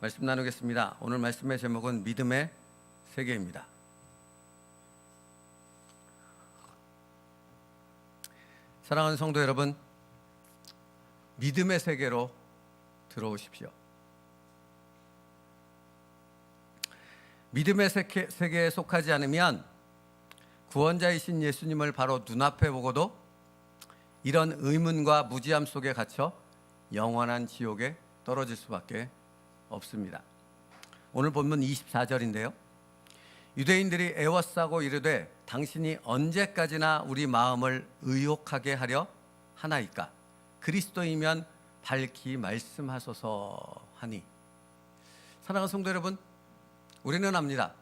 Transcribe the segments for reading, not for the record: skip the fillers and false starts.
말씀 나누겠습니다. 오늘 말씀의 제목은 믿음의 세계입니다. 사랑하는 성도 여러분, 믿음의 세계로 들어오십시오. 믿음의 세계에 속하지 않으면 구원자이신 예수님을 바로 눈앞에 보고도 이런 의문과 무지함 속에 갇혀 영원한 지옥에 떨어질 수밖에 없습니다. 오늘 본문 24절인데요. 유대인들이 애워싸고 이르되 당신이 언제까지나 우리 마음을 의혹하게 하려 하나이까? 그리스도이면 밝히 말씀하소서 하니. 사랑하는 성도 여러분, 우리는 압니다.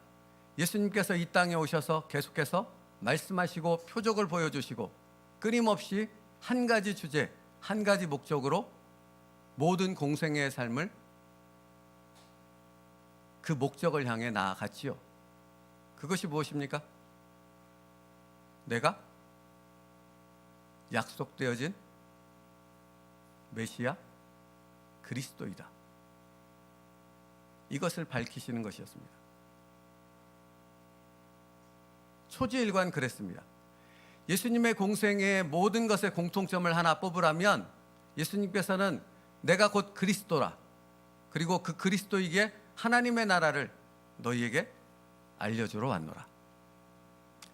예수님께서 이 땅에 오셔서 계속해서 말씀하시고 표적을 보여주시고 끊임없이 한 가지 주제, 한 가지 목적으로 모든 공생애의 삶을 그 목적을 향해 나아갔지요. 그것이 무엇입니까? 내가 약속되어진 메시아 그리스도이다. 이것을 밝히시는 것이었습니다. 초지일관 그랬습니다. 예수님의 공생애의 모든 것의 공통점을 하나 뽑으라면 예수님께서는 내가 곧 그리스도라, 그리고 그 그리스도이기에 하나님의 나라를 너희에게 알려주러 왔노라.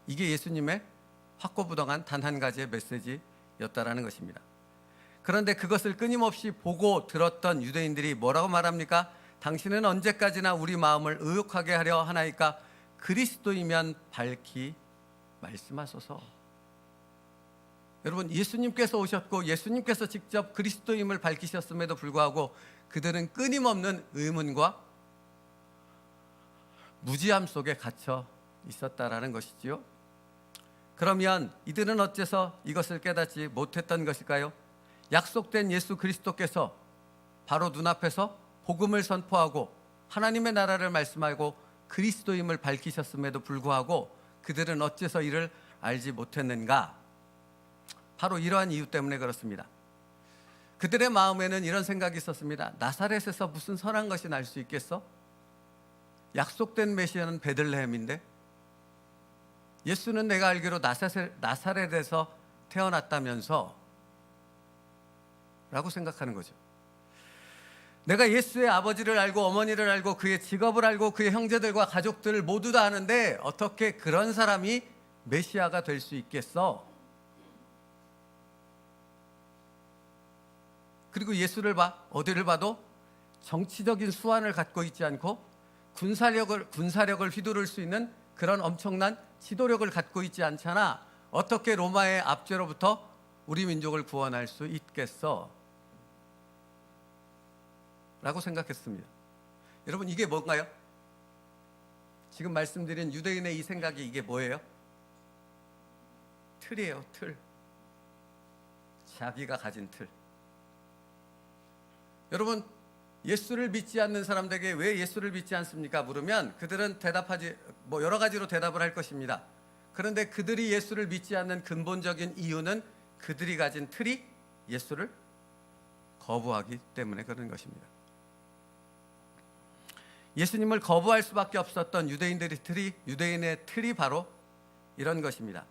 이게 예수님의 확고부동한 단 한 가지의 메시지였다라는 것입니다. 그런데 그것을 끊임없이 보고 들었던 유대인들이 뭐라고 말합니까? 당신은 언제까지나 우리 마음을 의혹하게 하려 하나이까? 그리스도이면 밝히 말씀하소서. 여러분, 예수님께서 오셨고 예수님께서 직접 그리스도임을 밝히셨음에도 불구하고 그들은 끊임없는 의문과 무지함 속에 갇혀 있었다라는 것이지요. 그러면 이들은 어째서 이것을 깨닫지 못했던 것일까요? 약속된 예수 그리스도께서 바로 눈앞에서 복음을 선포하고 하나님의 나라를 말씀하고 그리스도임을 밝히셨음에도 불구하고 그들은 어째서 이를 알지 못했는가? 바로 이러한 이유 때문에 그렇습니다. 그들의 마음에는 이런 생각이 있었습니다. 나사렛에서 무슨 선한 것이 날 수 있겠어? 약속된 메시아는 베들레헴인데, 예수는 내가 알기로 나사렛에서 태어났다면서 라고 생각하는 거죠. 내가 예수의 아버지를 알고 어머니를 알고 그의 직업을 알고 그의 형제들과 가족들을 모두 다 아는데 어떻게 그런 사람이 메시아가 될 수 있겠어? 그리고 예수를 어디를 봐도 정치적인 수완을 갖고 있지 않고 군사력을 휘두를 수 있는 그런 엄청난 지도력을 갖고 있지 않잖아. 어떻게 로마의 압제로부터 우리 민족을 구원할 수 있겠어? 라고 생각했습니다. 여러분, 이게 뭔가요? 지금 말씀드린 유대인의 이 생각이 이게 뭐예요? 틀이에요, 틀. 자기가 가진 틀. 여러분, 예수를 믿지 않는 사람들에게 왜 예수를 믿지 않습니까? 물으면 그들은 여러 가지로 대답을 할 것입니다. 그런데 그들이 예수를 믿지 않는 근본적인 이유는 그들이 가진 틀이 예수를 거부하기 때문에 그런 것입니다. 예수님을 거부할 수밖에 없었던 유대인의 틀이 바로 이런 것입니다.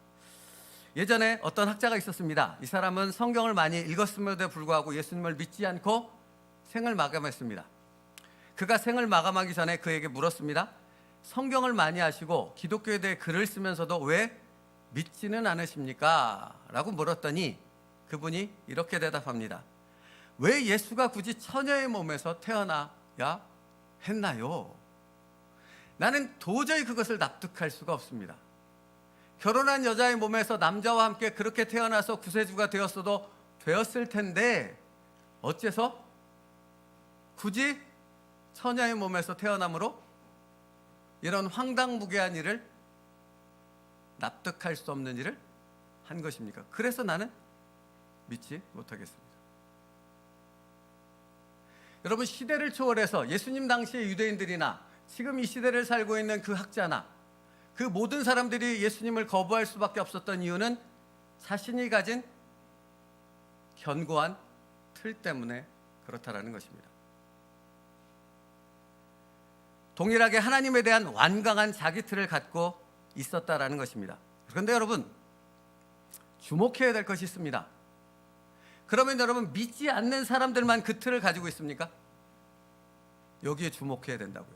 예전에 어떤 학자가 있었습니다. 이 사람은 성경을 많이 읽었음에도 불구하고 예수님을 믿지 않고 생을 마감했습니다. 그가 생을 마감하기 전에 그에게 물었습니다. 성경을 많이 아시고 기독교에 대해 글을 쓰면서도 왜 믿지는 않으십니까? 라고 물었더니 그분이 이렇게 대답합니다. 왜 예수가 굳이 처녀의 몸에서 태어나야 했나요? 나는 도저히 그것을 납득할 수가 없습니다. 결혼한 여자의 몸에서 남자와 함께 그렇게 태어나서 구세주가 되었을 텐데 어째서 굳이 처녀의 몸에서 태어남으로 이런 황당무계한 일을, 납득할 수 없는 일을 한 것입니까? 그래서 나는 믿지 못하겠습니다. 여러분, 시대를 초월해서 예수님 당시의 유대인들이나 지금 이 시대를 살고 있는 그 학자나 그 모든 사람들이 예수님을 거부할 수밖에 없었던 이유는 자신이 가진 견고한 틀 때문에 그렇다라는 것입니다. 동일하게 하나님에 대한 완강한 자기 틀을 갖고 있었다라는 것입니다. 그런데 여러분, 주목해야 될 것이 있습니다. 그러면 여러분, 믿지 않는 사람들만 그 틀을 가지고 있습니까? 여기에 주목해야 된다고요.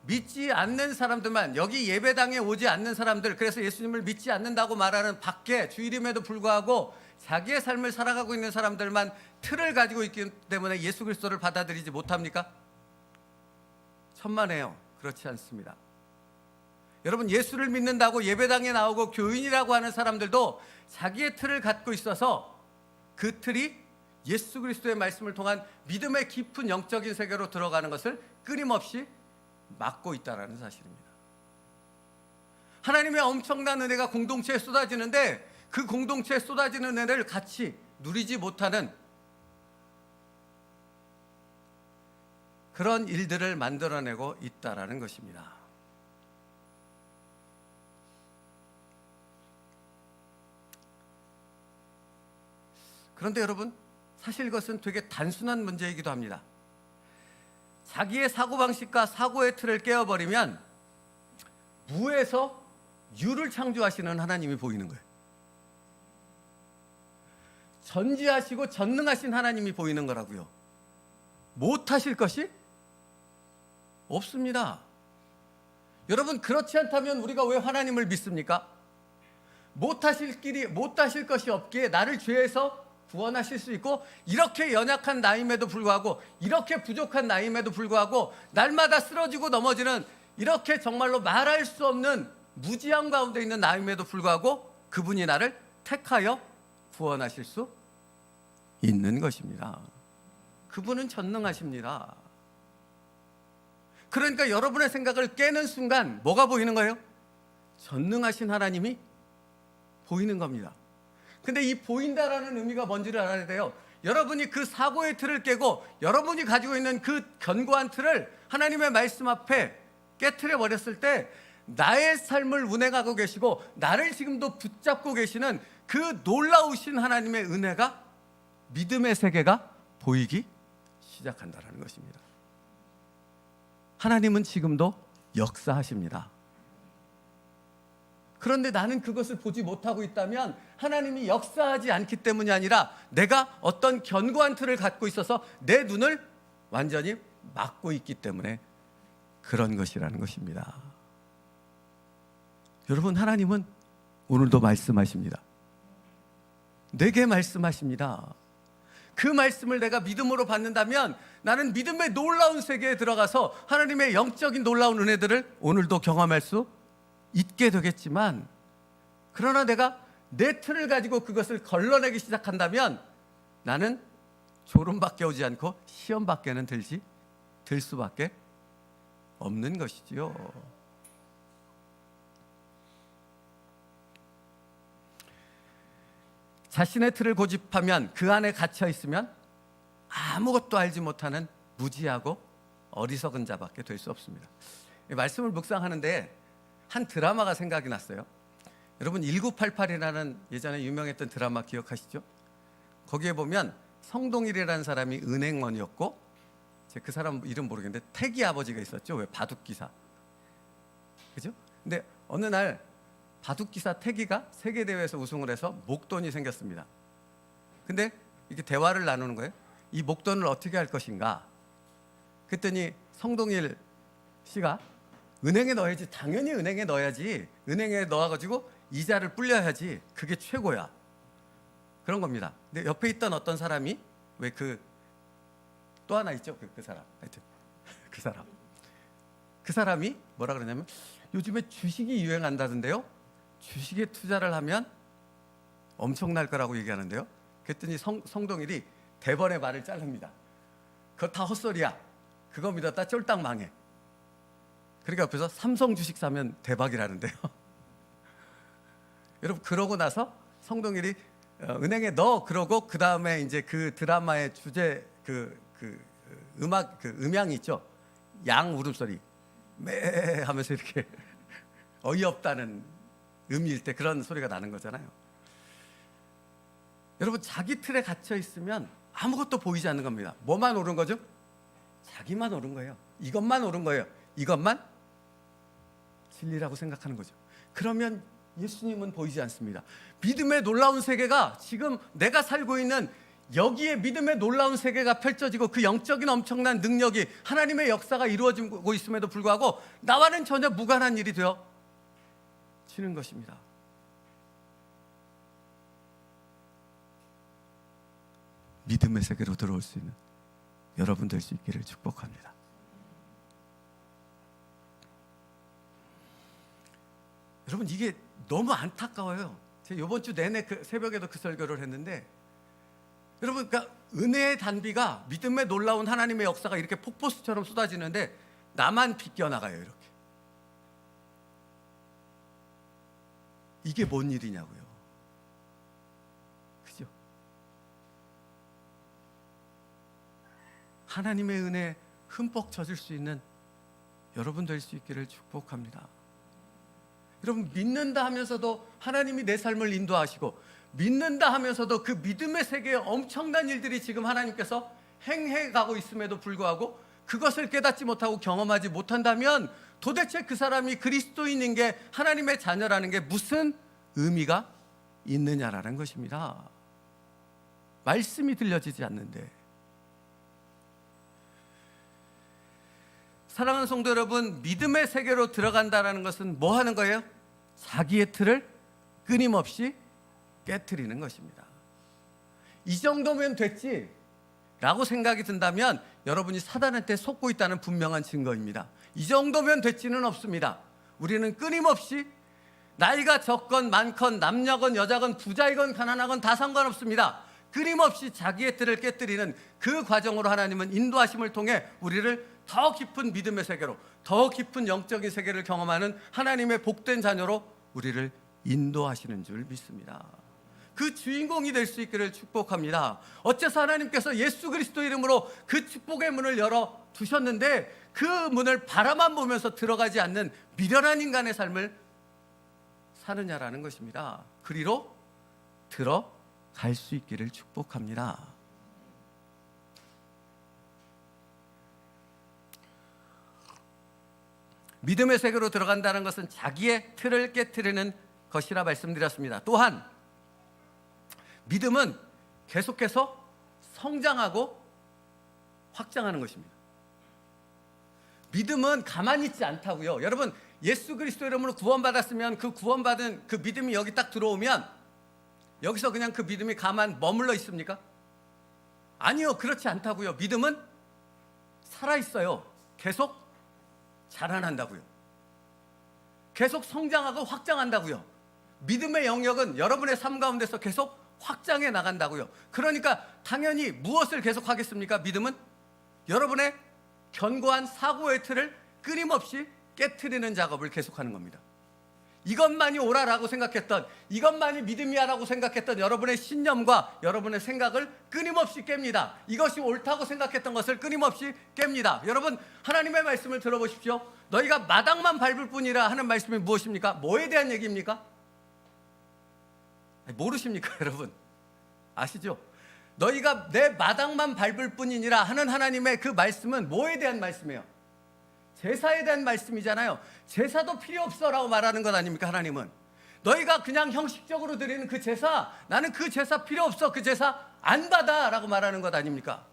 믿지 않는 사람들만, 여기 예배당에 오지 않는 사람들, 그래서 예수님을 믿지 않는다고 말하는 밖에 주일임에도 불구하고 자기의 삶을 살아가고 있는 사람들만 틀을 가지고 있기 때문에 예수 그리스도를 받아들이지 못합니까? 천만에요. 그렇지 않습니다. 여러분, 예수를 믿는다고 예배당에 나오고 교인이라고 하는 사람들도 자기의 틀을 갖고 있어서 그 틀이 예수 그리스도의 말씀을 통한 믿음의 깊은 영적인 세계로 들어가는 것을 끊임없이 막고 있다는 사실입니다. 하나님의 엄청난 은혜가 공동체에 쏟아지는데 그 공동체에 쏟아지는 은혜를 같이 누리지 못하는 그런 일들을 만들어내고 있다는 것입니다. 그런데 여러분, 사실 이것은 되게 단순한 문제이기도 합니다. 자기의 사고방식과 사고의 틀을 깨어버리면 무에서 유를 창조하시는 하나님이 보이는 거예요. 전지하시고 전능하신 하나님이 보이는 거라고요. 못하실 것이 없습니다. 여러분, 그렇지 않다면 우리가 왜 하나님을 믿습니까? 못하실 것이 없기에 나를 죄에서 구원하실 수 있고, 이렇게 연약한 나임에도 불구하고, 이렇게 부족한 나임에도 불구하고 날마다 쓰러지고 넘어지는 이렇게 정말로 말할 수 없는 무지함 가운데 있는 나임에도 불구하고 그분이 나를 택하여 구원하실 수 있는 것입니다. 그분은 전능하십니다. 그러니까 여러분의 생각을 깨는 순간 뭐가 보이는 거예요? 전능하신 하나님이 보이는 겁니다. 근데 이 보인다라는 의미가 뭔지를 알아야 돼요. 여러분이 그 사고의 틀을 깨고 여러분이 가지고 있는 그 견고한 틀을 하나님의 말씀 앞에 깨트려 버렸을 때 나의 삶을 운행하고 계시고 나를 지금도 붙잡고 계시는 그 놀라우신 하나님의 은혜가, 믿음의 세계가 보이기 시작한다는 것입니다. 하나님은 지금도 역사하십니다. 그런데 나는 그것을 보지 못하고 있다면 하나님이 역사하지 않기 때문이 아니라 내가 어떤 견고한 틀을 갖고 있어서 내 눈을 완전히 막고 있기 때문에 그런 것이라는 것입니다. 여러분, 하나님은 오늘도 말씀하십니다. 내게 말씀하십니다. 그 말씀을 내가 믿음으로 받는다면 나는 믿음의 놀라운 세계에 들어가서 하나님의 영적인 놀라운 은혜들을 오늘도 경험할 수 있게 되겠지만, 그러나 내가 내 틀을 가지고 그것을 걸러내기 시작한다면 나는 졸음밖에 오지 않고 시험밖에는 들 수밖에 없는 것이지요. 자신의 틀을 고집하면, 그 안에 갇혀 있으면 아무것도 알지 못하는 무지하고 어리석은 자밖에 될 수 없습니다. 말씀을 묵상하는데 한 드라마가 생각이 났어요. 여러분, 1988이라는 예전에 유명했던 드라마 기억하시죠? 거기에 보면 성동일이라는 사람이 은행원이었고, 그 사람 이름 모르겠는데 태기 아버지가 있었죠. 왜 바둑기사, 그죠? 근데 어느 날 바둑기사 태기가 세계대회에서 우승을 해서 목돈이 생겼습니다. 근데 이렇게 대화를 나누는 거예요. 이 목돈을 어떻게 할 것인가? 그랬더니 성동일 씨가 은행에 넣어야지, 당연히 은행에 넣어야지, 은행에 넣어가지고 이자를 불려야지, 그게 최고야, 그런 겁니다. 근데 옆에 있던 어떤 사람이, 왜 또 하나 있죠, 그 사람, 하여튼 그 사람이 뭐라 그러냐면, 요즘에 주식이 유행한다던데요, 주식에 투자를 하면 엄청날 거라고 얘기하는데요. 그랬더니 성동일이 대번에 말을 자릅니다. 그거 다 헛소리야, 그거 믿었다 쫄딱 망해. 그러니까 옆에서 삼성 주식 사면 대박이라는데요. 여러분, 그러고 나서 성동일이 은행에 넣어, 그러고 그 다음에 이제 그 드라마의 주제 음악, 음향이 있죠. 양 울음소리 매 하면서 이렇게 어이없다는 의미일 때 그런 소리가 나는 거잖아요. 여러분, 자기 틀에 갇혀 있으면 아무것도 보이지 않는 겁니다. 뭐만 옳은 거죠? 자기만 옳은 거예요. 이것만 옳은 거예요. 이것만 진리라고 생각하는 거죠. 그러면 예수님은 보이지 않습니다. 믿음의 놀라운 세계가 지금 내가 살고 있는 여기에 믿음의 놀라운 세계가 펼쳐지고 그 영적인 엄청난 능력이 하나님의 역사가 이루어지고 있음에도 불구하고 나와는 전혀 무관한 일이 되어지는 것입니다. 믿음의 세계로 들어올 수 있는 여러분 될 수 있기를 축복합니다. 여러분, 이게 너무 안타까워요. 제가 이번 주 내내 새벽에도 그 설교를 했는데, 여러분, 그러니까 은혜의 단비가, 믿음의 놀라운 하나님의 역사가 이렇게 폭포수처럼 쏟아지는데 나만 비껴나가요. 이렇게. 이게 뭔 일이냐고요. 그죠? 하나님의 은혜 흠뻑 젖을 수 있는 여러분 될 수 있기를 축복합니다. 여러분, 믿는다 하면서도 하나님이 내 삶을 인도하시고, 믿는다 하면서도 그 믿음의 세계에 엄청난 일들이 지금 하나님께서 행해가고 있음에도 불구하고 그것을 깨닫지 못하고 경험하지 못한다면 도대체 그 사람이 그리스도인인 게, 하나님의 자녀라는 게 무슨 의미가 있느냐라는 것입니다. 말씀이 들려지지 않는데. 사랑하는 성도 여러분, 믿음의 세계로 들어간다는 것은 뭐 하는 거예요? 자기의 틀을 끊임없이 깨트리는 것입니다. 이 정도면 됐지 라고 생각이 든다면 여러분이 사단한테 속고 있다는 분명한 증거입니다. 이 정도면 됐지는 없습니다. 우리는 끊임없이 나이가 적건 많건 남녀건 여자건 부자이건 가난하건 다 상관없습니다. 끊임없이 자기의 틀을 깨트리는 그 과정으로 하나님은 인도하심을 통해 우리를 더 깊은 믿음의 세계로, 더 깊은 영적인 세계를 경험하는 하나님의 복된 자녀로 우리를 인도하시는 줄 믿습니다. 그 주인공이 될 수 있기를 축복합니다. 어째서 하나님께서 예수 그리스도 이름으로 그 축복의 문을 열어 두셨는데 그 문을 바라만 보면서 들어가지 않는 미련한 인간의 삶을 사느냐라는 것입니다. 그리로 들어갈 수 있기를 축복합니다. 믿음의 세계로 들어간다는 것은 자기의 틀을 깨트리는 것이라 말씀드렸습니다. 또한 믿음은 계속해서 성장하고 확장하는 것입니다. 믿음은 가만히 있지 않다고요. 여러분, 예수 그리스도 이름으로 구원받았으면 그 구원받은 그 믿음이 여기 딱 들어오면 여기서 그냥 그 믿음이 가만 머물러 있습니까? 아니요, 그렇지 않다고요. 믿음은 살아있어요. 계속 자라난다고요. 계속 성장하고 확장한다고요. 믿음의 영역은 여러분의 삶 가운데서 계속 확장해 나간다고요. 그러니까 당연히 무엇을 계속 하겠습니까? 믿음은 여러분의 견고한 사고의 틀을 끊임없이 깨트리는 작업을 계속하는 겁니다. 이것만이 옳아라고 생각했던, 이것만이 믿음이야라고 생각했던 여러분의 신념과 여러분의 생각을 끊임없이 깹니다. 이것이 옳다고 생각했던 것을 끊임없이 깹니다. 여러분, 하나님의 말씀을 들어보십시오. 너희가 마당만 밟을 뿐이라 하는 말씀이 무엇입니까? 뭐에 대한 얘기입니까? 모르십니까, 여러분? 아시죠? 너희가 내 마당만 밟을 뿐이니라 하는 하나님의 그 말씀은 뭐에 대한 말씀이에요? 제사에 대한 말씀이잖아요. 제사도 필요 없어라고 말하는 것 아닙니까, 하나님은? 너희가 그냥 형식적으로 드리는 그 제사, 나는 그 제사 필요 없어, 그 제사 안 받아 라고 말하는 것 아닙니까?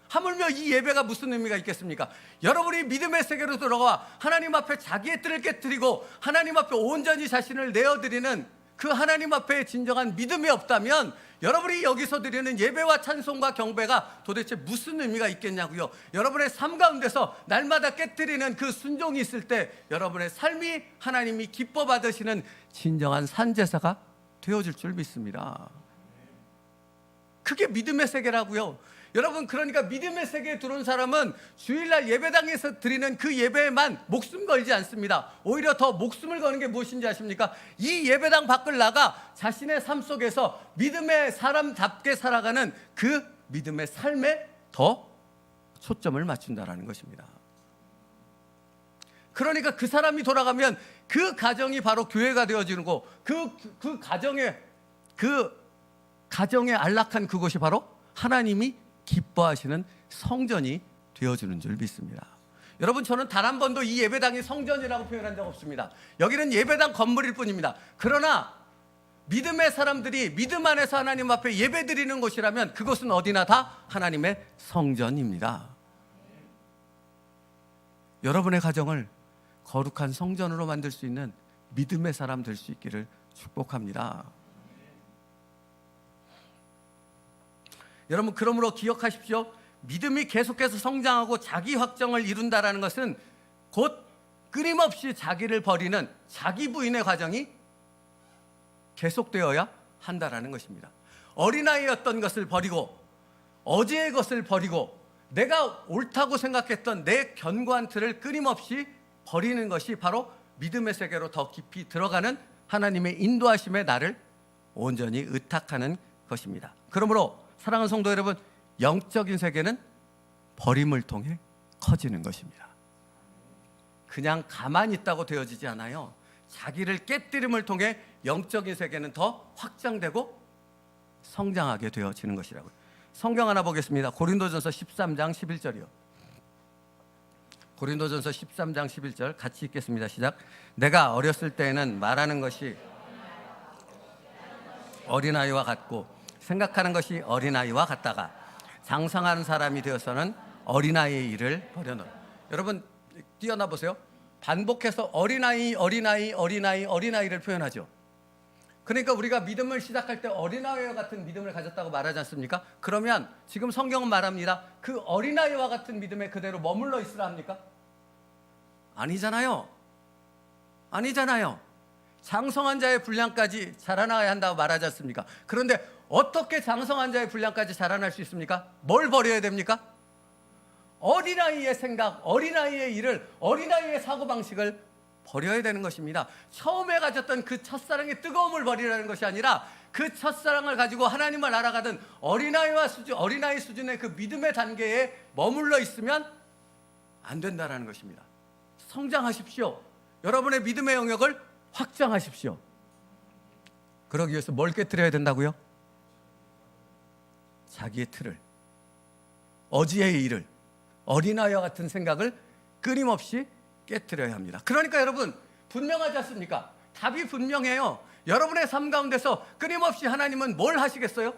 하물며 이 예배가 무슨 의미가 있겠습니까? 여러분이 믿음의 세계로 들어가 하나님 앞에 자기의 뜻을 깨뜨리고 하나님 앞에 온전히 자신을 내어드리는 그 하나님 앞에 진정한 믿음이 없다면 여러분이 여기서 드리는 예배와 찬송과 경배가 도대체 무슨 의미가 있겠냐고요. 여러분의 삶 가운데서 날마다 깨뜨리는 그 순종이 있을 때 여러분의 삶이 하나님이 기뻐 받으시는 진정한 산제사가 되어줄 줄 믿습니다. 그게 믿음의 세계라고요. 여러분, 그러니까 믿음의 세계에 들어온 사람은 주일날 예배당에서 드리는 그 예배에만 목숨 걸지 않습니다. 오히려 더 목숨을 거는 게 무엇인지 아십니까? 이 예배당 밖을 나가 자신의 삶 속에서 믿음의 사람답게 살아가는 그 믿음의 삶에 더 초점을 맞춘다라는 것입니다. 그러니까 그 사람이 돌아가면 그 가정이 바로 교회가 되어지는 거, 그 가정의 안락한 그곳이 바로 하나님이 기뻐하시는 성전이 되어주는 줄 믿습니다. 여러분, 저는 단 한 번도 이 예배당이 성전이라고 표현한 적 없습니다. 여기는 예배당 건물일 뿐입니다. 그러나 믿음의 사람들이 믿음 안에서 하나님 앞에 예배 드리는 곳이라면 그곳은 어디나 다 하나님의 성전입니다. 여러분의 가정을 거룩한 성전으로 만들 수 있는 믿음의 사람 될 수 있기를 축복합니다. 여러분, 그러므로 기억하십시오. 믿음이 계속해서 성장하고 자기 확정을 이룬다라는 것은 곧 끊임없이 자기를 버리는 자기 부인의 과정이 계속되어야 한다라는 것입니다. 어린아이였던 것을 버리고 어제의 것을 버리고 내가 옳다고 생각했던 내 견고한 틀을 끊임없이 버리는 것이 바로 믿음의 세계로 더 깊이 들어가는 하나님의 인도하심에 나를 온전히 의탁하는 것입니다. 그러므로 사랑하는 성도 여러분, 영적인 세계는 버림을 통해 커지는 것입니다. 그냥 가만히 있다고 되어지지 않아요. 자기를 깨뜨림을 통해 영적인 세계는 더 확장되고 성장하게 되어지는 것이라고요. 성경 하나 보겠습니다. 고린도전서 13장 11절이요. 고린도전서 13장 11절 같이 읽겠습니다. 시작. 내가 어렸을 때에는 말하는 것이 어린아이와 같고 생각하는 것이 어린아이와 같다가 장성한 사람이 되어서는 어린아이의 일을 버려놓은. 여러분 뛰어나 보세요. 반복해서 어린아이, 어린아이, 어린아이, 어린아이를 표현하죠. 그러니까 우리가 믿음을 시작할 때 어린아이와 같은 믿음을 가졌다고 말하지 않습니까? 그러면 지금 성경은 말합니다. 그 어린아이와 같은 믿음에 그대로 머물러 있으라 합니까? 아니잖아요. 아니잖아요. 장성한 자의 분량까지 자라나야 한다고 말하지 않습니까? 그런데 어떻게 장성한 자의 분량까지 자라날 수 있습니까? 뭘 버려야 됩니까? 어린아이의 생각, 어린아이의 일을, 어린아이의 사고방식을 버려야 되는 것입니다. 처음에 가졌던 그 첫사랑의 뜨거움을 버리라는 것이 아니라 그 첫사랑을 가지고 하나님을 알아가던 어린아이 수준의 그 믿음의 단계에 머물러 있으면 안 된다는 것입니다. 성장하십시오. 여러분의 믿음의 영역을 확장하십시오. 그러기 위해서 뭘 깨뜨려야 된다고요? 자기의 틀을, 어지의 일을, 어린아이와 같은 생각을 끊임없이 깨뜨려야 합니다. 그러니까 여러분 분명하지 않습니까? 답이 분명해요. 여러분의 삶 가운데서 끊임없이 하나님은 뭘 하시겠어요?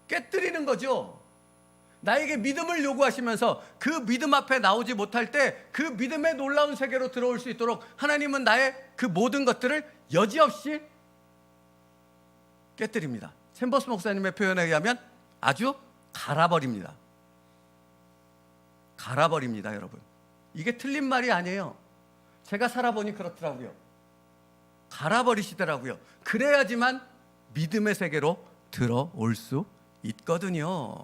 깨뜨리는 거죠. 나에게 믿음을 요구하시면서 그 믿음 앞에 나오지 못할 때 그 믿음의 놀라운 세계로 들어올 수 있도록 하나님은 나의 그 모든 것들을 여지없이 깨뜨립니다. 챔버스 목사님의 표현에 의하면 아주 갈아버립니다. 갈아버립니다, 여러분. 이게 틀린 말이 아니에요. 제가 살아보니 그렇더라고요. 갈아버리시더라고요. 그래야지만 믿음의 세계로 들어올 수 있거든요.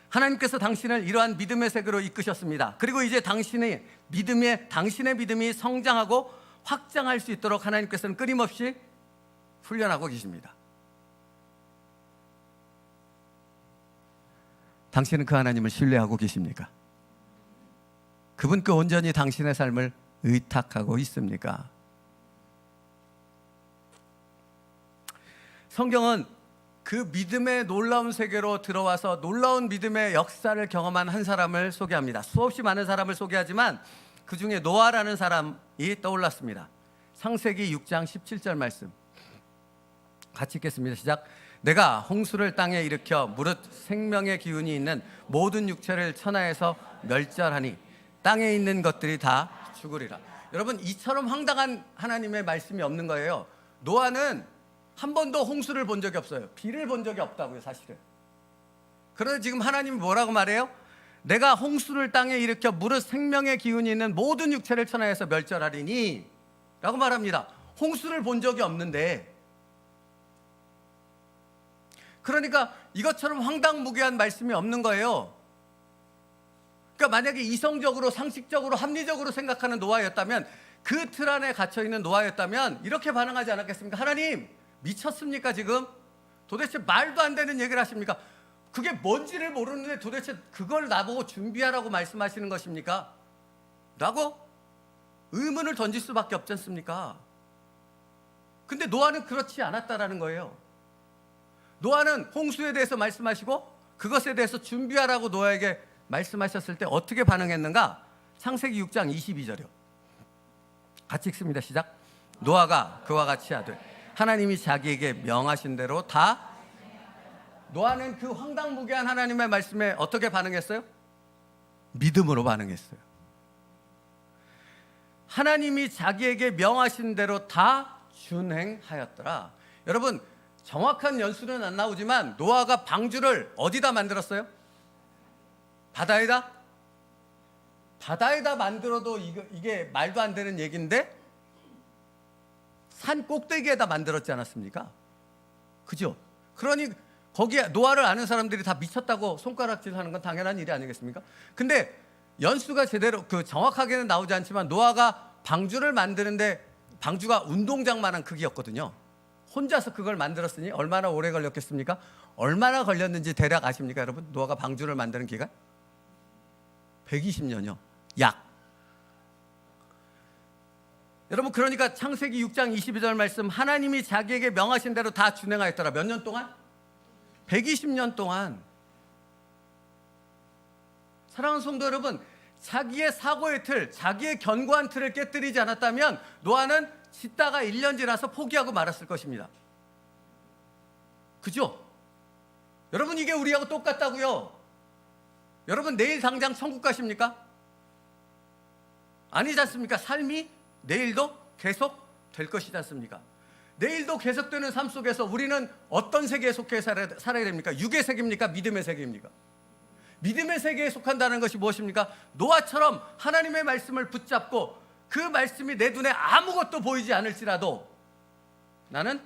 하나님께서 당신을 이러한 믿음의 세계로 이끄셨습니다. 그리고 이제 당신의 믿음이 성장하고 확장할 수 있도록 하나님께서는 끊임없이 훈련하고 계십니다. 당신은 그 하나님을 신뢰하고 계십니까? 그분께 온전히 당신의 삶을 의탁하고 있습니까? 성경은 그 믿음의 놀라운 세계로 들어와서 놀라운 믿음의 역사를 경험한 한 사람을 소개합니다. 수없이 많은 사람을 소개하지만 그 중에 노아라는 사람이 떠올랐습니다. 창세기 6장 17절 말씀 같이 읽겠습니다. 시작. 내가 홍수를 땅에 일으켜 무릇 생명의 기운이 있는 모든 육체를 천하에서 멸절하니 땅에 있는 것들이 다 죽으리라. 여러분 이처럼 황당한 하나님의 말씀이 없는 거예요. 노아는 한 번도 홍수를 본 적이 없어요. 비를 본 적이 없다고요, 사실은. 그런데 지금 하나님이 뭐라고 말해요? 내가 홍수를 땅에 일으켜 무릇 생명의 기운이 있는 모든 육체를 천하에서 멸절하리니 라고 말합니다. 홍수를 본 적이 없는데, 그러니까 이것처럼 황당무계한 말씀이 없는 거예요. 그러니까 만약에 이성적으로 상식적으로 합리적으로 생각하는 노아였다면, 그 틀 안에 갇혀있는 노아였다면 이렇게 반응하지 않았겠습니까? 하나님 미쳤습니까 지금? 도대체 말도 안 되는 얘기를 하십니까? 그게 뭔지를 모르는데 도대체 그걸 나보고 준비하라고 말씀하시는 것입니까? 라고 의문을 던질 수밖에 없지 않습니까? 근데 노아는 그렇지 않았다라는 거예요. 노아는 홍수에 대해서 말씀하시고 그것에 대해서 준비하라고 노아에게 말씀하셨을 때 어떻게 반응했는가? 창세기 6장 22절이요. 같이 읽습니다. 시작. 노아가 그와 같이 하되 하나님이 자기에게 명하신 대로 다. 노아는 그 황당무계한 하나님의 말씀에 어떻게 반응했어요? 믿음으로 반응했어요. 하나님이 자기에게 명하신 대로 다 준행하였더라. 여러분, 정확한 연수는 안 나오지만 노아가 방주를 어디다 만들었어요? 바다에다? 바다에다 만들어도 이게 말도 안 되는 얘기인데 산 꼭대기에다 만들었지 않았습니까? 그죠? 그러니 거기에 노아를 아는 사람들이 다 미쳤다고 손가락질 하는 건 당연한 일이 아니겠습니까? 근데 연수가 제대로 정확하게는 나오지 않지만 노아가 방주를 만드는데 방주가 운동장만한 크기였거든요. 혼자서 그걸 만들었으니 얼마나 오래 걸렸겠습니까? 얼마나 걸렸는지 대략 아십니까, 여러분? 노아가 방주를 만드는 기간? 120년이요. 약. 여러분, 그러니까 창세기 6장 22절 말씀, 하나님이 자기에게 명하신 대로 다 준행하였더라. 몇 년 동안? 120년 동안. 사랑하는 성도 여러분, 자기의 사고의 틀, 자기의 견고한 틀을 깨뜨리지 않았다면 노아는 짓다가 1년 지나서 포기하고 말았을 것입니다. 그죠? 여러분, 이게 우리하고 똑같다고요. 여러분, 내일 당장 천국 가십니까? 아니지 않습니까? 삶이 내일도 계속 될 것이지 않습니까? 내일도 계속되는 삶 속에서 우리는 어떤 세계에 속해 살아야 됩니까? 육의 세계입니까? 믿음의 세계입니까? 믿음의 세계에 속한다는 것이 무엇입니까? 노아처럼 하나님의 말씀을 붙잡고 그 말씀이 내 눈에 아무것도 보이지 않을지라도 나는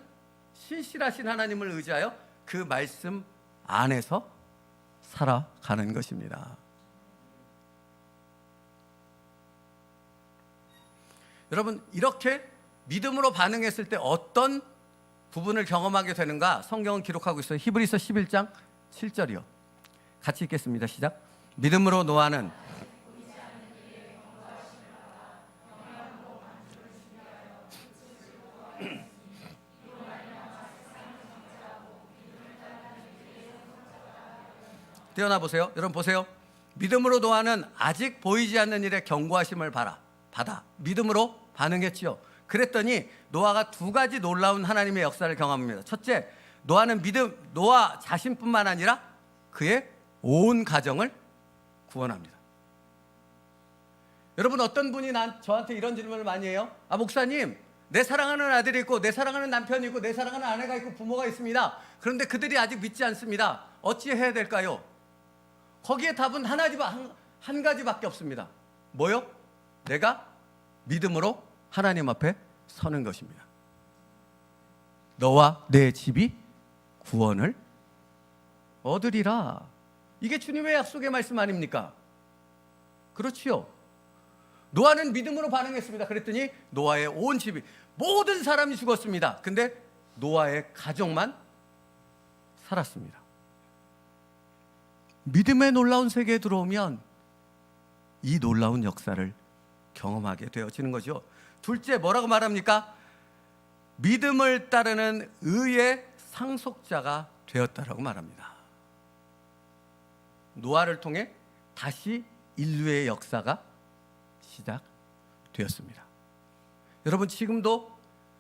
신실하신 하나님을 의지하여 그 말씀 안에서 살아가는 것입니다. 여러분, 이렇게 믿음으로 반응했을 때 어떤 부분을 경험하게 되는가 성경은 기록하고 있어요. 히브리서 11장 7절이요. 같이 읽겠습니다. 시작. 믿음으로 노아는 뛰어나 보세요. 여러분 보세요. 믿음으로 노아는 아직 보이지 않는 일에 견고하심을 받아 믿음으로 반응했지요. 그랬더니 노아가 두 가지 놀라운 하나님의 역사를 경험합니다. 첫째, 노아는 노아 자신뿐만 아니라 그의 온 가정을 구원합니다. 여러분, 어떤 분이 저한테 이런 질문을 많이 해요. 목사님, 내 사랑하는 아들이 있고 내 사랑하는 남편이 있고 내 사랑하는 아내가 있고 부모가 있습니다. 그런데 그들이 아직 믿지 않습니다. 어찌해야 될까요? 거기에 답은 한 가지밖에 없습니다. 뭐요? 내가 믿음으로 하나님 앞에 서는 것입니다. 너와 내 집이 구원을 얻으리라. 이게 주님의 약속의 말씀 아닙니까? 그렇지요. 노아는 믿음으로 반응했습니다. 그랬더니 노아의 온 집이, 모든 사람이 죽었습니다. 근데 노아의 가족만 살았습니다. 믿음의 놀라운 세계에 들어오면 이 놀라운 역사를 경험하게 되어지는 거죠. 둘째, 뭐라고 말합니까? 믿음을 따르는 의의 상속자가 되었다라고 말합니다. 노아를 통해 다시 인류의 역사가 시작되었습니다. 여러분, 지금도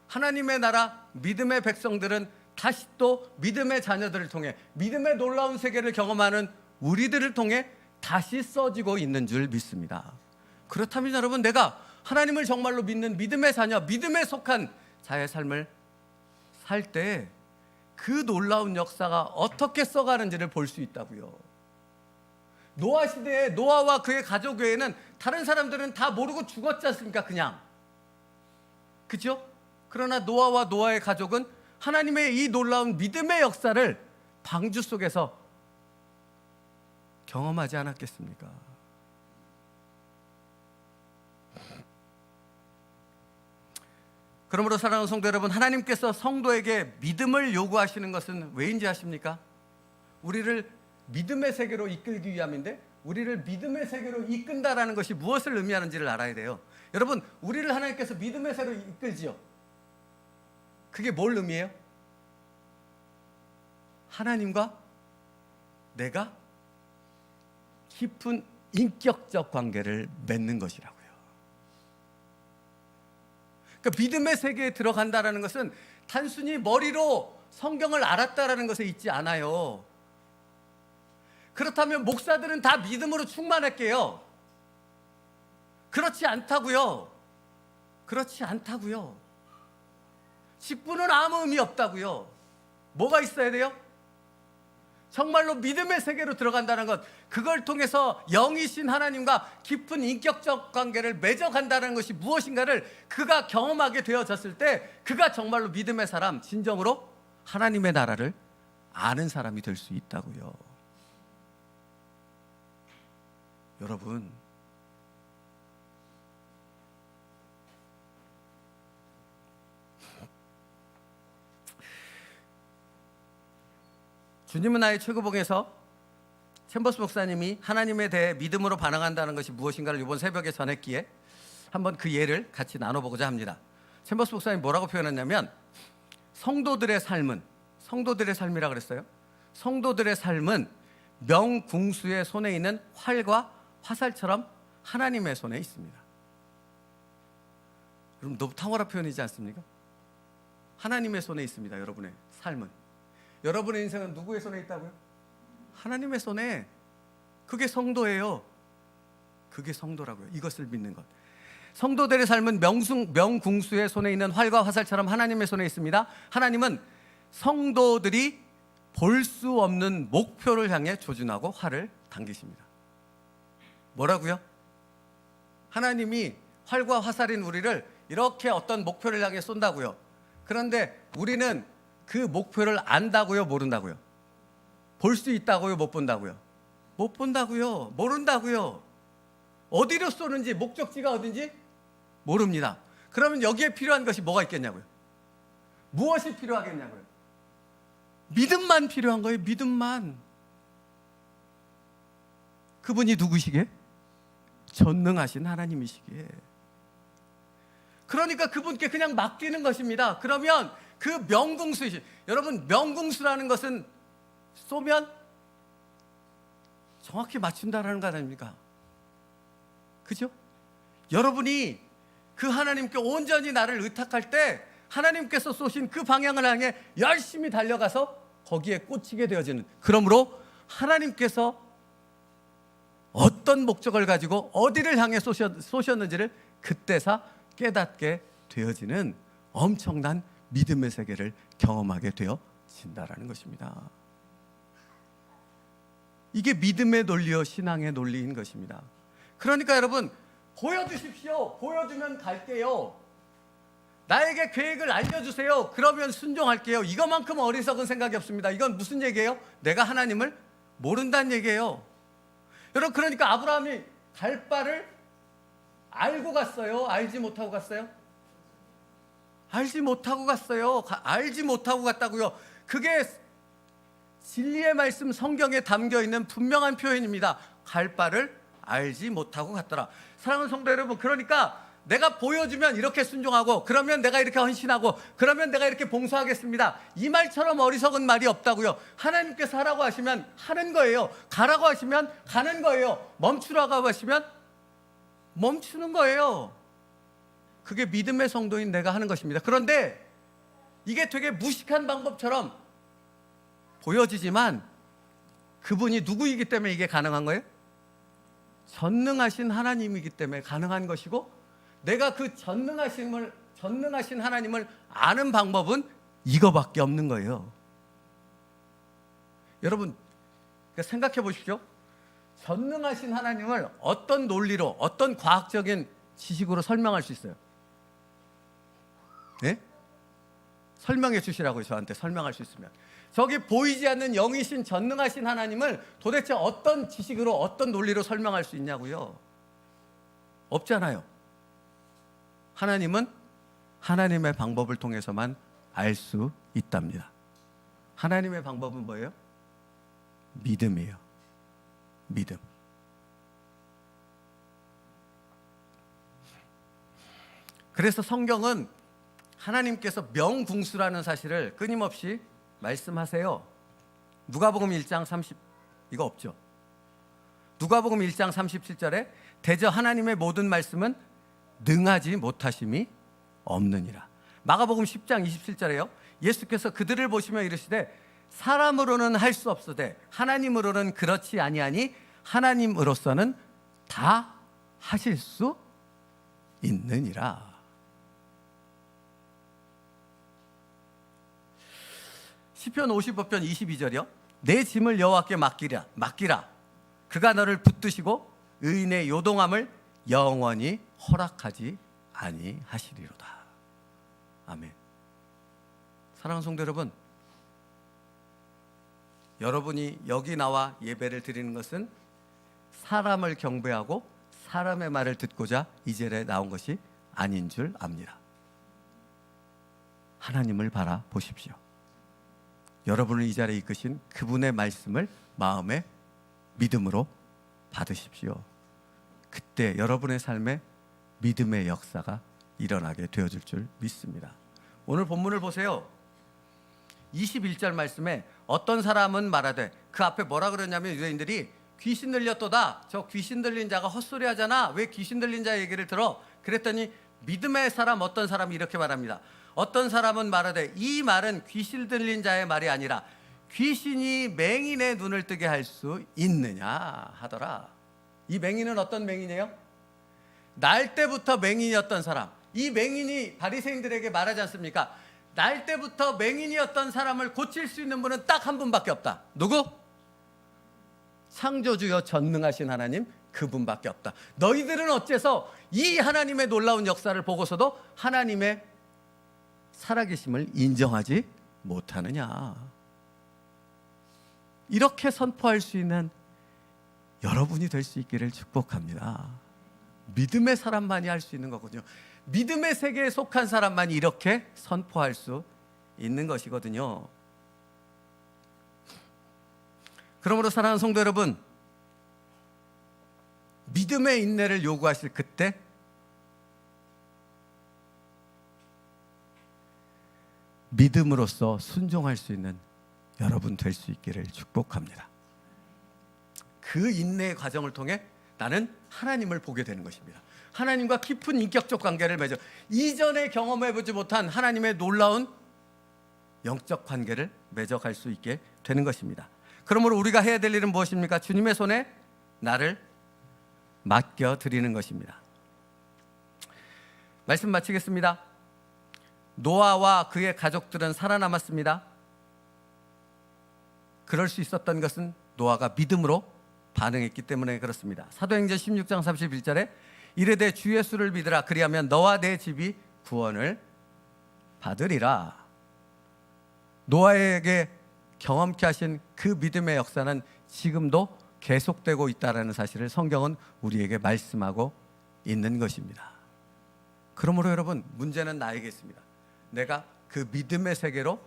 하나님의 나라 믿음의 백성들은 다시 또 믿음의 자녀들을 통해 믿음의 놀라운 세계를 경험하는 우리들을 통해 다시 써지고 있는 줄 믿습니다. 그렇다면 여러분, 내가 하나님을 정말로 믿는 믿음의 자녀, 믿음에 속한 자의 삶을 살 때 그 놀라운 역사가 어떻게 써가는지를 볼 수 있다고요. 노아 시대에 노아와 그의 가족 외에는 다른 사람들은 다 모르고 죽었지 않습니까? 그냥. 그죠? 그러나 노아와 노아의 가족은 하나님의 이 놀라운 믿음의 역사를 방주 속에서 경험하지 않았겠습니까? 그러므로 사랑하는 성도 여러분, 하나님께서 성도에게 믿음을 요구하시는 것은 왜인지 아십니까? 우리를 믿음의 세계로 이끌기 위함인데, 우리를 믿음의 세계로 이끈다라는 것이 무엇을 의미하는지를 알아야 돼요. 여러분, 우리를 하나님께서 믿음의 세계로 이끌지요. 그게 뭘 의미해요? 하나님과 내가 깊은 인격적 관계를 맺는 것이라고요. 그러니까 믿음의 세계에 들어간다는 것은 단순히 머리로 성경을 알았다라는 것에 있지 않아요. 그렇다면 목사들은 다 믿음으로 충만할게요. 그렇지 않다고요. 그렇지 않다고요. 직분은 아무 의미 없다고요. 뭐가 있어야 돼요? 정말로 믿음의 세계로 들어간다는 것, 그걸 통해서 영이신 하나님과 깊은 인격적 관계를 맺어간다는 것이 무엇인가를 그가 경험하게 되어졌을 때 그가 정말로 믿음의 사람, 진정으로 하나님의 나라를 아는 사람이 될 수 있다고요. 여러분, 주님은 나의 최고봉에서 챔버스 목사님이 하나님에 대해 믿음으로 반응한다는 것이 무엇인가를 이번 새벽에 전했기에 한번 그 예를 같이 나눠보고자 합니다. 챔버스 목사님이 뭐라고 표현했냐면, 성도들의 삶이라 그랬어요. 성도들의 삶은 명궁수의 손에 있는 활과 화살처럼 하나님의 손에 있습니다. 여러분, 너무 탁월한 표현이지 않습니까? 하나님의 손에 있습니다. 여러분의 삶은. 여러분의 인생은 누구의 손에 있다고요? 하나님의 손에. 그게 성도예요. 그게 성도라고요. 이것을 믿는 것. 성도들의 삶은 명궁수의 손에 있는 활과 화살처럼 하나님의 손에 있습니다. 하나님은 성도들이 볼 수 없는 목표를 향해 조준하고 활을 당기십니다. 뭐라고요? 하나님이 활과 화살인 우리를 이렇게 어떤 목표를 향해 쏜다고요. 그런데 우리는 그 목표를 안다고요, 모른다고요? 볼 수 있다고요, 못 본다고요? 못 본다고요, 모른다고요. 어디로 쏘는지, 목적지가 어딘지 모릅니다. 그러면 여기에 필요한 것이 뭐가 있겠냐고요? 무엇이 필요하겠냐고요? 믿음만 필요한 거예요. 믿음만. 그분이 누구시게? 전능하신 하나님이시기에. 그러니까 그분께 그냥 맡기는 것입니다. 그러면 그 명궁수이신, 여러분, 명궁수라는 것은 쏘면 정확히 맞춘다라는 거 아닙니까? 그죠? 여러분이 그 하나님께 온전히 나를 의탁할 때 하나님께서 쏘신 그 방향을 향해 열심히 달려가서 거기에 꽂히게 되어지는, 그러므로 하나님께서 어떤 목적을 가지고 어디를 향해 쏘셨는지를 그때서 깨닫게 되어지는 엄청난 믿음의 세계를 경험하게 되어진다라는 것입니다. 이게 믿음의 논리요, 신앙의 논리인 것입니다. 그러니까 여러분, 보여주십시오. 보여주면 갈게요. 나에게 계획을 알려주세요. 그러면 순종할게요. 이거만큼 어리석은 생각이 없습니다. 이건 무슨 얘기예요? 내가 하나님을 모른다는 얘기예요. 여러분, 그러니까 아브라함이 갈 바를 알고 갔어요? 알지 못하고 갔어요? 알지 못하고 갔어요. 알지 못하고 갔다고요. 그게 진리의 말씀 성경에 담겨있는 분명한 표현입니다. 갈 바를 알지 못하고 갔더라. 사랑하는 성도 여러분, 그러니까 내가 보여주면 이렇게 순종하고, 그러면 내가 이렇게 헌신하고, 그러면 내가 이렇게 봉사하겠습니다, 이 말처럼 어리석은 말이 없다고요. 하나님께서 하라고 하시면 하는 거예요. 가라고 하시면 가는 거예요. 멈추라고 하시면 멈추는 거예요. 그게 믿음의 성도인 내가 하는 것입니다. 그런데 이게 되게 무식한 방법처럼 보여지지만 그분이 누구이기 때문에 이게 가능한 거예요? 전능하신 하나님이기 때문에 가능한 것이고, 내가 그 전능하신 하나님을 아는 방법은 이거밖에 없는 거예요. 여러분, 생각해 보십시오. 전능하신 하나님을 어떤 논리로, 어떤 과학적인 지식으로 설명할 수 있어요? 네? 설명해 주시라고요. 저한테 설명할 수 있으면. 저기 보이지 않는 영이신 전능하신 하나님을 도대체 어떤 지식으로, 어떤 논리로 설명할 수 있냐고요? 없잖아요. 하나님은 하나님의 방법을 통해서만 알 수 있답니다. 하나님의 방법은 뭐예요? 믿음이에요. 믿음. 그래서 성경은 하나님께서 명궁수라는 사실을 끊임없이 말씀하세요. 누가복음 1장 30 이거 없죠. 누가복음 1장 37절에 대저 하나님의 모든 말씀은 능하지 못하심이 없느니라. 마가복음 10장 27절에요. 예수께서 그들을 보시며 이르시되 사람으로는 할 수 없으되 하나님으로는 그렇지 아니하니 하나님으로서는 다 하실 수 있느니라. 시편 55편 22절이요. 내 짐을 여호와께 맡기라. 그가 너를 붙드시고 의인의 요동함을 영원히 허락하지 아니하시리로다. 아멘. 사랑하는 성도 여러분, 여러분이 여기 나와 예배를 드리는 것은 사람을 경배하고 사람의 말을 듣고자 이 자리에 나온 것이 아닌 줄 압니다. 하나님을 바라보십시오. 여러분을 이 자리에 이끄신 그분의 말씀을 마음에 믿음으로 받으십시오. 그때 여러분의 삶에 믿음의 역사가 일어나게 되어질 줄 믿습니다. 오늘 본문을 보세요. 21절 말씀에 어떤 사람은 말하되, 그 앞에 뭐라 그러냐면 유대인들이 귀신 들렸도다. 저 귀신 들린 자가 헛소리 하잖아. 왜 귀신 들린 자 얘기를 들어? 그랬더니 믿음의 사람 어떤 사람이 이렇게 말합니다. 어떤 사람은 말하되 이 말은 귀신 들린 자의 말이 아니라 귀신이 맹인의 눈을 뜨게 할 수 있느냐 하더라. 이 맹인은 어떤 맹인이에요? 날 때부터 맹인이었던 사람. 이 맹인이 바리새인들에게 말하지 않습니까? 날 때부터 맹인이었던 사람을 고칠 수 있는 분은 딱 한 분밖에 없다. 누구? 창조주여 전능하신 하나님, 그분밖에 없다. 너희들은 어째서 이 하나님의 놀라운 역사를 보고서도 하나님의 살아계심을 인정하지 못하느냐. 이렇게 선포할 수 있는 여러분이 될 수 있기를 축복합니다. 믿음의 사람만이 할 수 있는 거거든요. 믿음의 세계에 속한 사람만이 이렇게 선포할 수 있는 것이거든요. 그러므로 사랑하는 성도 여러분, 믿음의 인내를 요구하실 그때 믿음으로써 순종할 수 있는 여러분 될 수 있기를 축복합니다. 그 인내의 과정을 통해 나는 하나님을 보게 되는 것입니다. 하나님과 깊은 인격적 관계를 맺어 이전에 경험해보지 못한 하나님의 놀라운 영적 관계를 맺어갈 수 있게 되는 것입니다. 그러므로 우리가 해야 될 일은 무엇입니까? 주님의 손에 나를 맡겨드리는 것입니다. 말씀 마치겠습니다. 노아와 그의 가족들은 살아남았습니다. 그럴 수 있었던 것은 노아가 믿음으로 반응했기 때문에 그렇습니다. 사도행전 16장 31절에 이르되 주 예수를 믿으라. 그리하면 너와 내 집이 구원을 받으리라. 노아에게 경험케 하신 그 믿음의 역사는 지금도 계속되고 있다는 사실을 성경은 우리에게 말씀하고 있는 것입니다. 그러므로 여러분, 문제는 나에게 있습니다. 내가 그 믿음의 세계로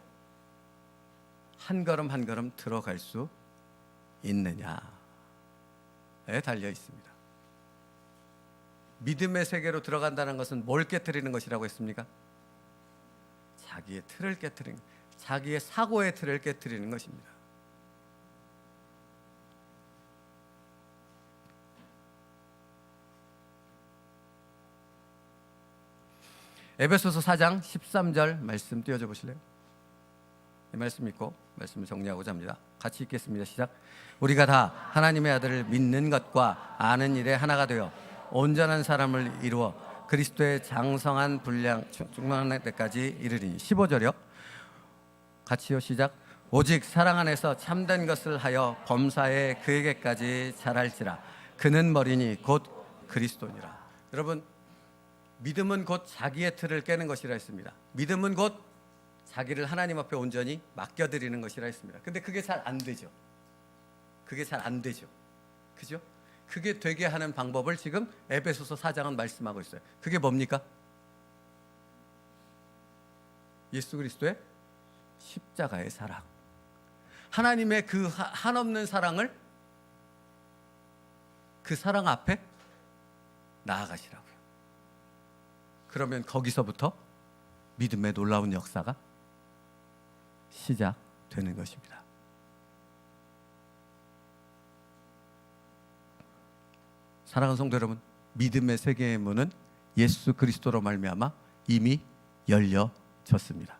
한 걸음 한 걸음 들어갈 수 있느냐에 달려 있습니다. 믿음의 세계로 들어간다는 것은 뭘 깨트리는 것이라고 했습니까? 자기의 틀을 깨트리는, 자기의 사고의 틀을 깨트리는 것입니다. 에베소서 4장 13절 말씀 띄워줘 보실래요? 이 말씀 읽고 말씀을 정리하고자 합니다. 같이 읽겠습니다. 시작. 우리가 다 하나님의 아들을 믿는 것과 아는 일에 하나가 되어 온전한 사람을 이루어 그리스도의 장성한 분량 충만할 때까지 이르리니. 15절이요. 같이요. 시작. 오직 사랑 안에서 참된 것을 하여 범사에 그에게까지 자랄지라. 그는 머리니 곧 그리스도니라. 여러분, 믿음은 곧 자기의 틀을 깨는 것이라 했습니다. 믿음은 곧 자기를 하나님 앞에 온전히 맡겨드리는 것이라 했습니다. 근데 그게 잘 안 되죠. 그게 잘 안 되죠. 그죠? 그게 되게 하는 방법을 지금 에베소서 4장은 말씀하고 있어요. 그게 뭡니까? 예수 그리스도의 십자가의 사랑. 하나님의 그 한없는 사랑을, 그 사랑 앞에 나아가시라고요. 그러면 거기서부터 믿음의 놀라운 역사가 시작되는 것입니다. 사랑하는 성도 여러분, 믿음의 세계의 문은 예수 그리스도로 말미암아 이미 열려졌습니다.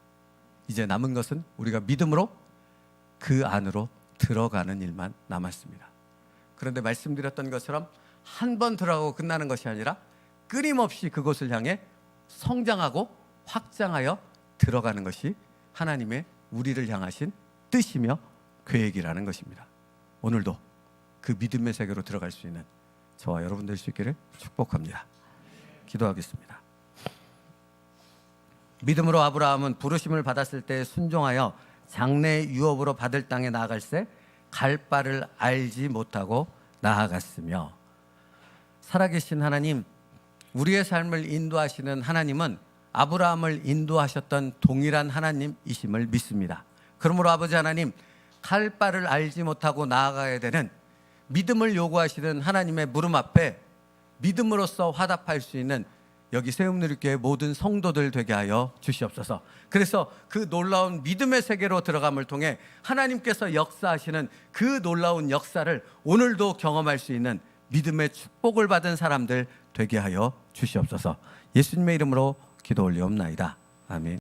이제 남은 것은 우리가 믿음으로 그 안으로 들어가는 일만 남았습니다. 그런데 말씀드렸던 것처럼 한 번 들어가고 끝나는 것이 아니라 끊임없이 그곳을 향해 성장하고 확장하여 들어가는 것이 하나님의 우리를 향하신 뜻이며 계획이라는 것입니다. 오늘도 그 믿음의 세계로 들어갈 수 있는 저와 여러분 될 수 있기를 축복합니다. 기도하겠습니다. 믿음으로 아브라함은 부르심을 받았을 때 순종하여 장래 유업으로 받을 땅에 나아갈새 갈 바를 알지 못하고 나아갔으며, 살아계신 하나님, 우리의 삶을 인도하시는 하나님은 아브라함을 인도하셨던 동일한 하나님이심을 믿습니다. 그러므로 아버지 하나님, 갈 바를 알지 못하고 나아가야 되는 믿음을 요구하시는 하나님의 물음 앞에 믿음으로써 화답할 수 있는 여기 세움누리교회 모든 성도들 되게 하여 주시옵소서. 그래서 그 놀라운 믿음의 세계로 들어감을 통해 하나님께서 역사하시는 그 놀라운 역사를 오늘도 경험할 수 있는 믿음의 축복을 받은 사람들 되게 하여 주시옵소서. 예수님의 이름으로 기도 올리옵나이다. 아멘.